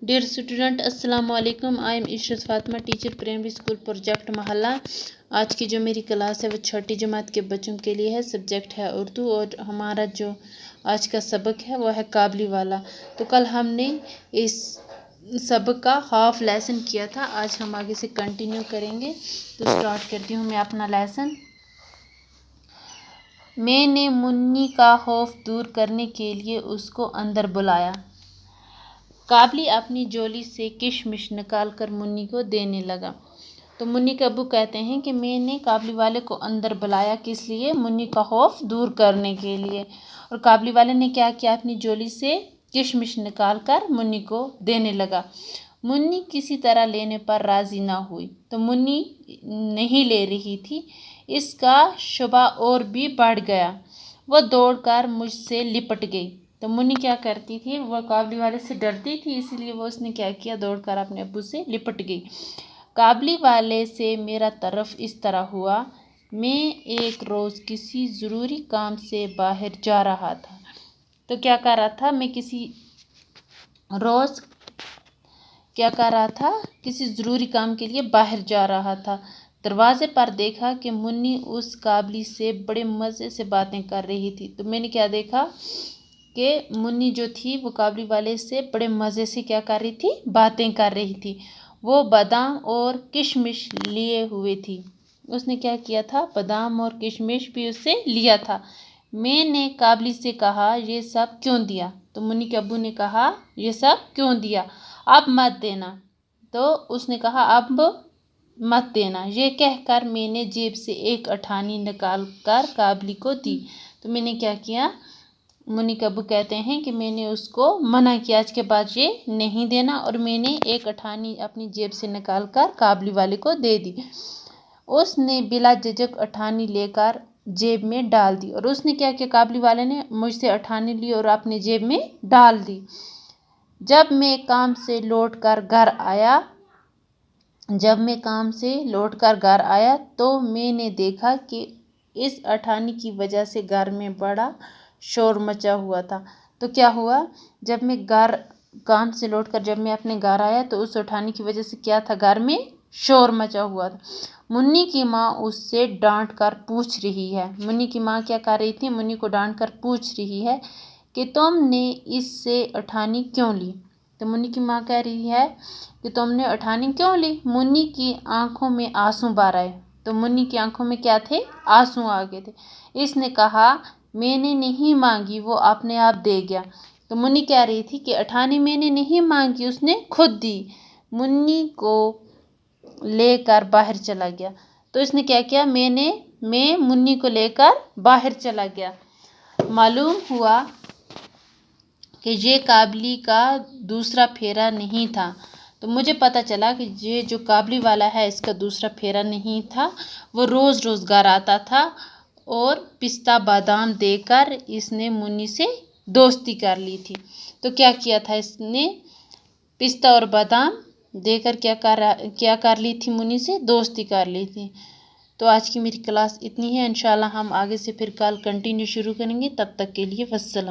Dear student अस्सलाम वालेकुम। I am Ishrat Fatima, teacher primary school project महल्ला। आज की जो मेरी क्लास है वो छठी जमात के बच्चों के लिए है। सब्जेक्ट है उर्दू और हमारा जो आज का सबक है वो है काबली वाला। तो कल हमने इस सबक का हाफ लेसन किया था, आज हम आगे से कंटिन्यू करेंगे। तो स्टार्ट करती हूँ मैं अपना लेसन। मैंने मुन्नी का खौफ दूर करने के लिए उसको अंदर बुलाया। काबली अपनी झोली से किशमिश निकाल कर मुन्नी को देने लगा। तो मुन्नी के अब्बू कहते हैं कि मैंने काबली वाले को अंदर बुलाया, किस लिए? मुन्नी का खौफ दूर करने के लिए। और काबली वाले ने क्या किया? अपनी झोली से किशमिश निकाल कर मुन्नी को देने लगा। मुन्नी किसी तरह लेने पर राज़ी ना हुई, तो मुन्नी नहीं ले रही थी। इसका शुबा और भी बढ़ गया। वह दौड़कर मुझसे लिपट गई। तो मुन्नी क्या करती थी? वह काबली वाले से डरती थी, इसीलिए वो उसने क्या किया? दौड़कर अपने अब्बू से लिपट गई। काबली वाले से मेरा तरफ इस तरह हुआ। मैं एक रोज़ किसी ज़रूरी काम से बाहर जा रहा था। तो क्या कर रहा था? मैं किसी रोज़ क्या कर रहा था? किसी ज़रूरी काम के लिए बाहर जा रहा था। दरवाजे पर देखा कि मुन्नी उस काबली से बड़े मज़े से बातें कर रही थी। तो मैंने क्या देखा कि मुन्नी जो थी वो काबली वाले से बड़े मज़े से क्या कर रही थी? बातें कर रही थी। वो बादाम और किशमिश लिए हुए थी। उसने क्या किया था? बादाम और किशमिश भी उससे लिया था। मैंने काबली से कहा, ये सब क्यों दिया? तो मुन्नी के अब्बू ने कहा, ये सब क्यों दिया? अब मत देना। तो उसने कहा, अब मत देना। ये कहकर मैंने जेब से एक अठानी निकाल कर काबली को दी। तो मैंने क्या किया? मुन्नी के अब्बू कहते हैं कि मैंने उसको मना किया, आज के बाद ये नहीं देना, और मैंने एक अठानी अपनी जेब से निकाल कर काबली वाले को दे दी। उसने बिला झिझक अठानी लेकर जेब में डाल दी। और उसने क्या किया? काबली वाले ने मुझसे अठानी ली और अपनी जेब में डाल दी। जब मैं काम से लौटकर घर आया तो मैंने देखा कि इस अठानी की वजह से घर में बड़ा शोर मचा हुआ था। तो क्या हुआ? जब मैं काम से लौटकर जब मैं अपने घर आया तो उस अठानी की वजह से क्या था? घर में शोर मचा हुआ था। मुन्नी की माँ उससे डांट कर पूछ रही है। मुन्नी की माँ क्या कर रही थी? मुन्नी को डांट कर पूछ रही है कि तुमने इससे अठानी क्यों ली? तो मुन्नी की माँ कह रही है कि तुमने अठानी क्यों ली? मुन्नी की आंखों में आंसू बाहर आए। तो मुन्नी की आंखों में क्या थे? आंसू आ गए थे। इसने कहा, मैंने नहीं मांगी, वो अपने आप दे गया। तो मुन्नी कह रही थी कि अठानी मैंने नहीं मांगी, उसने खुद दी। मुन्नी को लेकर बाहर चला गया। तो इसने क्या किया? मैं मुन्नी को लेकर बाहर चला गया। मालूम हुआ कि ये काबली का दूसरा फेरा नहीं था। तो मुझे पता चला कि ये जो काबली वाला है इसका दूसरा फेरा नहीं था। वो रोज़ रोज़ घर आता था और पिस्ता बादाम देकर इसने मुन्नी से दोस्ती कर ली थी। तो क्या किया था इसने? पिस्ता और बादाम देकर क्या कर ली थी? मुन्नी से दोस्ती कर ली थी। तो आज की मेरी क्लास इतनी है। इंशाल्लाह हम आगे से फिर कल कंटिन्यू शुरू करेंगे। तब तक के लिए वस्सलाम।